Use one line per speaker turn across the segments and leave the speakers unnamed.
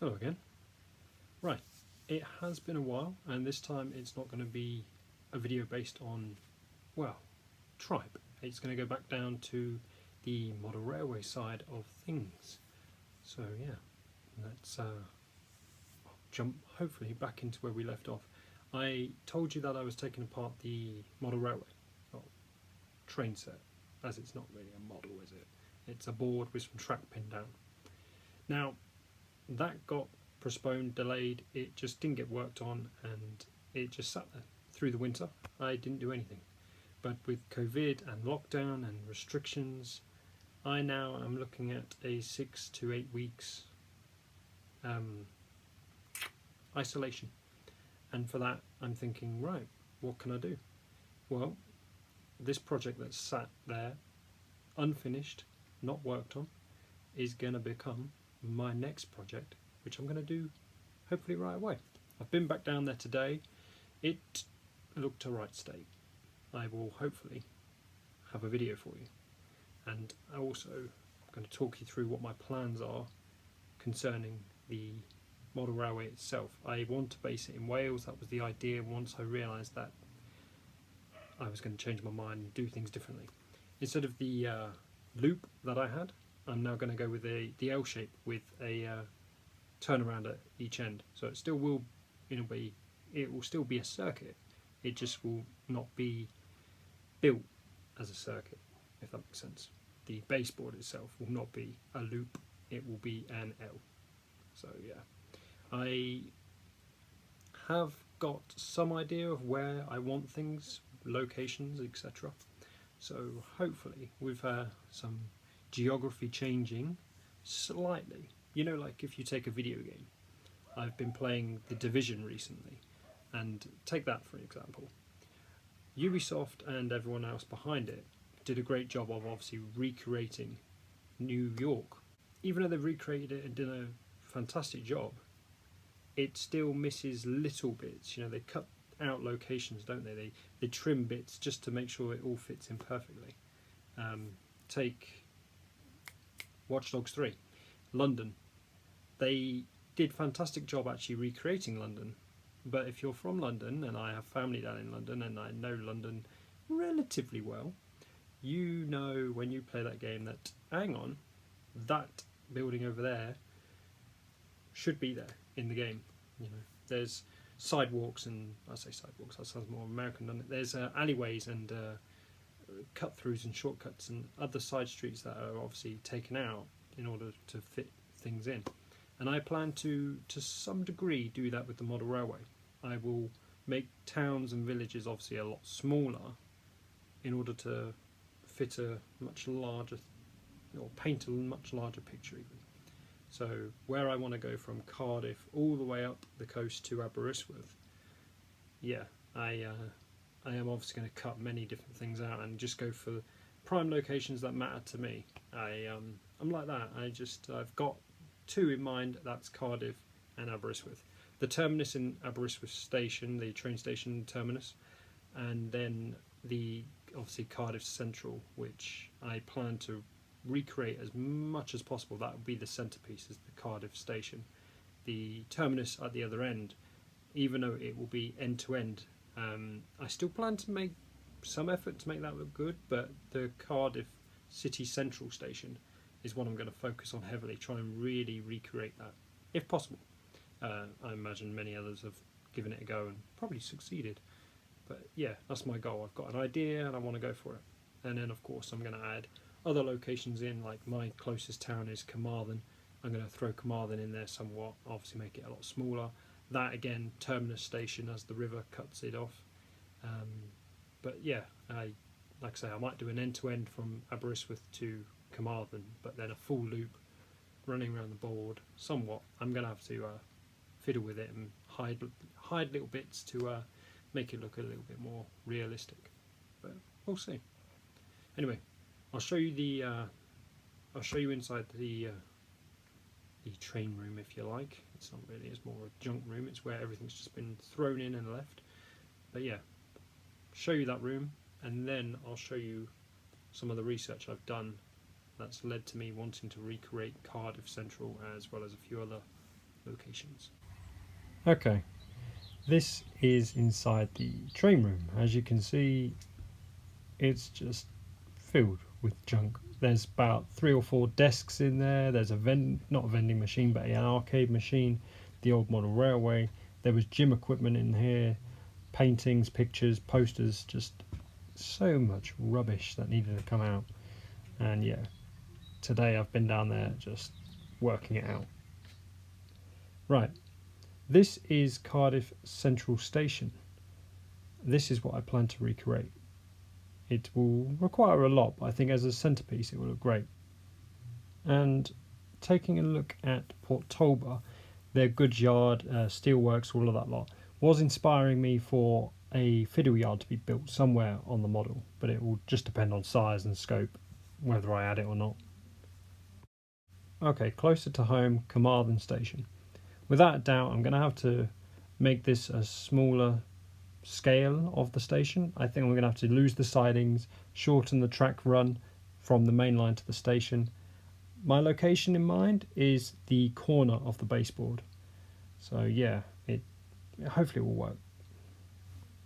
Hello again. Right, it has been a while, and this time it's not going to be a video based on, well, tribe. It's going to go back down to the model railway side of things. So yeah, let's jump hopefully back into where we left off. I told you that I was taking apart the model railway, or train set, as it's not really a model, is it? It's a board with some track pinned down. Now, that got postponed, delayed, it just didn't get worked on, and it just sat there through the winter. I didn't do anything. But with COVID and lockdown and restrictions, I now am looking at a 6 to 8 weeks isolation. And for that, I'm thinking, right, what can I do? Well, this project that's sat there, unfinished, not worked on, is going to become my next project, which I'm going to do hopefully right away. I've been back down there today. It looked a right state. I will hopefully have a video for you, and I also am going to talk you through what my plans are concerning the model railway itself. I want to base it in Wales. That was the idea once I realised that I was going to change my mind and do things differently. Instead of the loop that I had, I'm now going to go with the L shape with a turnaround at each end. So it still will, in a way, it will still be a circuit. It just will not be built as a circuit, if that makes sense. The baseboard itself will not be a loop, it will be an L. So yeah, I have got some idea of where I want things, locations, etc. So hopefully with some geography changing slightly, you know, like if you take a video game. I've been playing The Division recently, and take that for example. Ubisoft and everyone else behind it did a great job of obviously recreating New York. Even though they've recreated it and did a fantastic job, it still misses little bits. You know, they cut out locations, don't they? They trim bits just to make sure it all fits in perfectly. Take Watch Dogs 3, London. They did a fantastic job actually recreating London, but if you're from London, and I have family down in London and I know London relatively well, you know when you play that game that, hang on, that building over there should be there in the game. You know, there's sidewalks, and I say sidewalks, that sounds more American, doesn't it? There's alleyways and cut-throughs and shortcuts and other side streets that are obviously taken out in order to fit things in. And I plan to some degree do that with the model railway. I will make towns and villages obviously a lot smaller in order to fit a much larger, or paint a much larger picture even. So where I want to go from Cardiff all the way up the coast to Aberystwyth, yeah, I am obviously going to cut many different things out and just go for prime locations that matter to me. I'm like that. I've got two in mind. That's Cardiff and Aberystwyth. The terminus in Aberystwyth station, the train station terminus, and then the obviously Cardiff Central, which I plan to recreate as much as possible. That would be the centrepiece, is the Cardiff station. The terminus at the other end, even though it will be end to end, I still plan to make some effort to make that look good, but the Cardiff City Central station is what I'm going to focus on heavily, try and really recreate that, if possible. I imagine many others have given it a go and probably succeeded, but yeah, that's my goal. I've got an idea and I want to go for it. And then of course I'm going to add other locations in, like my closest town is Carmarthen. I'm going to throw Carmarthen in there somewhat, obviously make it a lot smaller. That again, terminus station as the river cuts it off. But yeah, like I say, I might do an end-to-end from Aberystwyth to Carmarthen, but then a full loop running around the board somewhat. I'm going to have to fiddle with it and hide little bits to make it look a little bit more realistic, but we'll see. Anyway, I'll show you inside the train room, if you like. It's not really, it's more a junk room. It's where everything's just been thrown in and left. But yeah, show you that room, and then I'll show you some of the research I've done that's led to me wanting to recreate Cardiff Central as well as a few other locations. Okay, this is inside the train room. As you can see, it's just filled with junk. There's about 3 or 4 desks in there. There's not a vending machine, but an arcade machine, the old model railway. There was gym equipment in here, paintings, pictures, posters, just so much rubbish that needed to come out. And yeah, today I've been down there just working it out. Right, this is Cardiff Central Station. This is what I plan to recreate. It will require a lot, but I think as a centrepiece it will look great. And taking a look at Port Talbot, their goods yard, steelworks, all of that lot, was inspiring me for a fiddle yard to be built somewhere on the model, but it will just depend on size and scope, whether I add it or not. Okay, closer to home, Carmarthen Station. Without a doubt, I'm going to have to make this a smaller scale of the station. I think I'm going to have to lose the sidings, shorten the track run from the main line to the station. My location in mind is the corner of the baseboard. So yeah, it hopefully will work.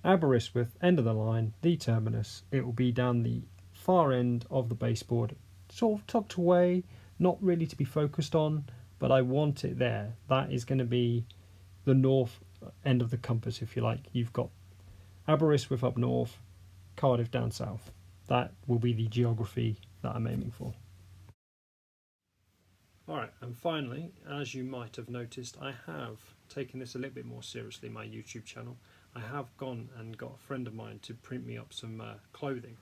Aberystwyth, end of the line, the terminus. It will be down the far end of the baseboard, sort of tucked away, not really to be focused on, but I want it there. That is going to be the north end of the compass, if you like. You've got Aberystwyth up north, Cardiff down south. That will be the geography that I'm aiming for. Alright, and finally, as you might have noticed, I have taken this a little bit more seriously, my YouTube channel. I have gone and got a friend of mine to print me up some clothing.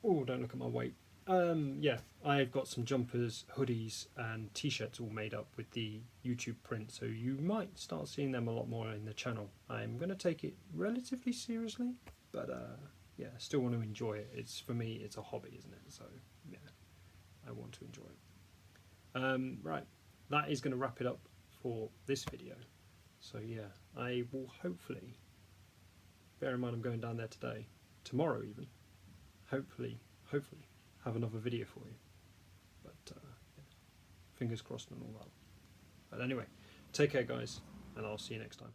Oh, don't look at my weight. Yeah, I've got some jumpers, hoodies and t-shirts all made up with the YouTube print, so you might start seeing them a lot more in the channel. I'm going to take it relatively seriously, but yeah, still want to enjoy it. It's, for me, it's a hobby, isn't it? So yeah, I want to enjoy it. Right, that is going to wrap it up for this video. So yeah, I will hopefully, bear in mind I'm going down there today, tomorrow even, hopefully have another video for you. But yeah, fingers crossed and all that. But anyway, take care guys, and I'll see you next time.